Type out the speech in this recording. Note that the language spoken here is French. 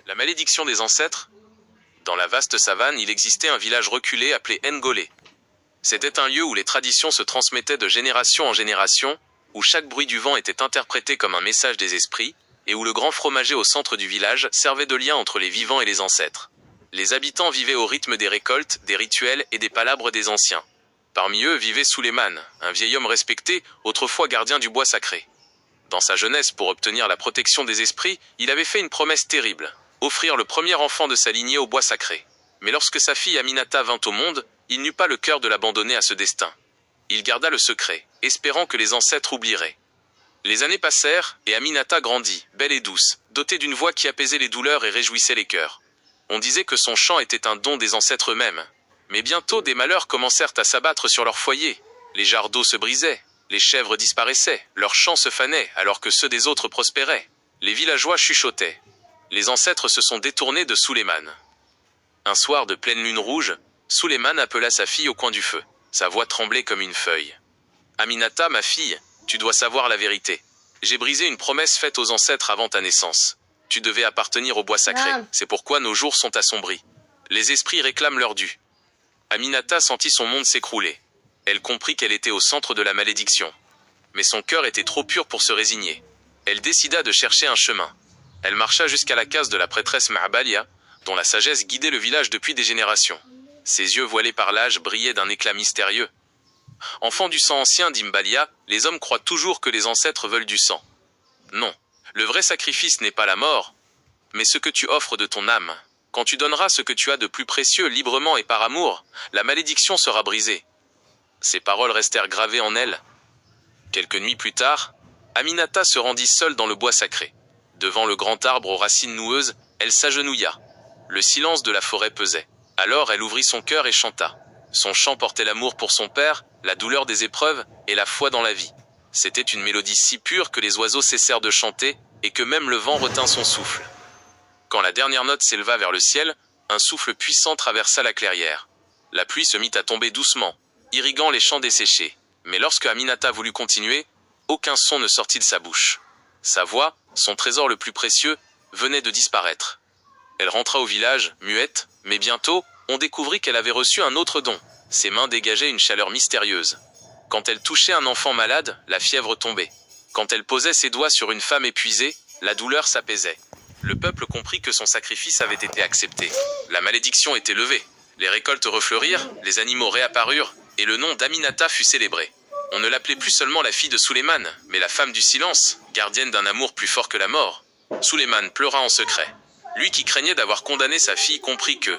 La malédiction des ancêtres. Dans la vaste savane, il existait un village reculé appelé Ngolé. C'était un lieu où les traditions se transmettaient de génération en génération, où chaque bruit du vent était interprété comme un message des esprits, et où le grand fromager au centre du village servait de lien entre les vivants et les ancêtres. Les habitants vivaient au rythme des récoltes, des rituels et des palabres des anciens. Parmi eux vivait Suleiman, un vieil homme respecté, autrefois gardien du bois sacré. Dans sa jeunesse, pour obtenir la protection des esprits, il avait fait une promesse terrible, offrir le premier enfant de sa lignée au bois sacré. Mais lorsque sa fille Aminata vint au monde, il n'eut pas le cœur de l'abandonner à ce destin. Il garda le secret, espérant que les ancêtres oublieraient. Les années passèrent, et Aminata grandit, belle et douce, dotée d'une voix qui apaisait les douleurs et réjouissait les cœurs. On disait que son chant était un don des ancêtres eux-mêmes. Mais bientôt des malheurs commencèrent à s'abattre sur leur foyer. Les jarres d'eau se brisaient, les chèvres disparaissaient, leurs champs se fanaient alors que ceux des autres prospéraient. Les villageois chuchotaient. Les ancêtres se sont détournés de Suleiman. Un soir de pleine lune rouge, Suleiman appela sa fille au coin du feu. Sa voix tremblait comme une feuille. « Aminata, ma fille, tu dois savoir la vérité. J'ai brisé une promesse faite aux ancêtres avant ta naissance. Tu devais appartenir au bois sacré, c'est pourquoi nos jours sont assombris. Les esprits réclament leur dû. » Aminata sentit son monde s'écrouler. Elle comprit qu'elle était au centre de la malédiction. Mais son cœur était trop pur pour se résigner. Elle décida de chercher un chemin. Elle marcha jusqu'à la case de la prêtresse Ma'balia, dont la sagesse guidait le village depuis des générations. Ses yeux voilés par l'âge brillaient d'un éclat mystérieux. Enfant du sang ancien, dit Mbalia, les hommes croient toujours que les ancêtres veulent du sang. Non, le vrai sacrifice n'est pas la mort, mais ce que tu offres de ton âme. Quand tu donneras ce que tu as de plus précieux librement et par amour, la malédiction sera brisée. Ces paroles restèrent gravées en elle. Quelques nuits plus tard, Aminata se rendit seule dans le bois sacré. Devant le grand arbre aux racines noueuses, elle s'agenouilla. Le silence de la forêt pesait. Alors elle ouvrit son cœur et chanta. Son chant portait l'amour pour son père, la douleur des épreuves et la foi dans la vie. C'était une mélodie si pure que les oiseaux cessèrent de chanter et que même le vent retint son souffle. Quand la dernière note s'éleva vers le ciel, un souffle puissant traversa la clairière. La pluie se mit à tomber doucement, irriguant les champs desséchés. Mais lorsque Aminata voulut continuer, aucun son ne sortit de sa bouche. Sa voix, son trésor le plus précieux, venait de disparaître. Elle rentra au village, muette, mais bientôt, on découvrit qu'elle avait reçu un autre don. Ses mains dégageaient une chaleur mystérieuse. Quand elle touchait un enfant malade, la fièvre tombait. Quand elle posait ses doigts sur une femme épuisée, la douleur s'apaisait. Le peuple comprit que son sacrifice avait été accepté. La malédiction était levée. Les récoltes refleurirent, les animaux réapparurent, et le nom d'Aminata fut célébré. On ne l'appelait plus seulement la fille de Suleiman, mais la femme du silence, gardienne d'un amour plus fort que la mort. Suleiman pleura en secret. Lui qui craignait d'avoir condamné sa fille comprit que,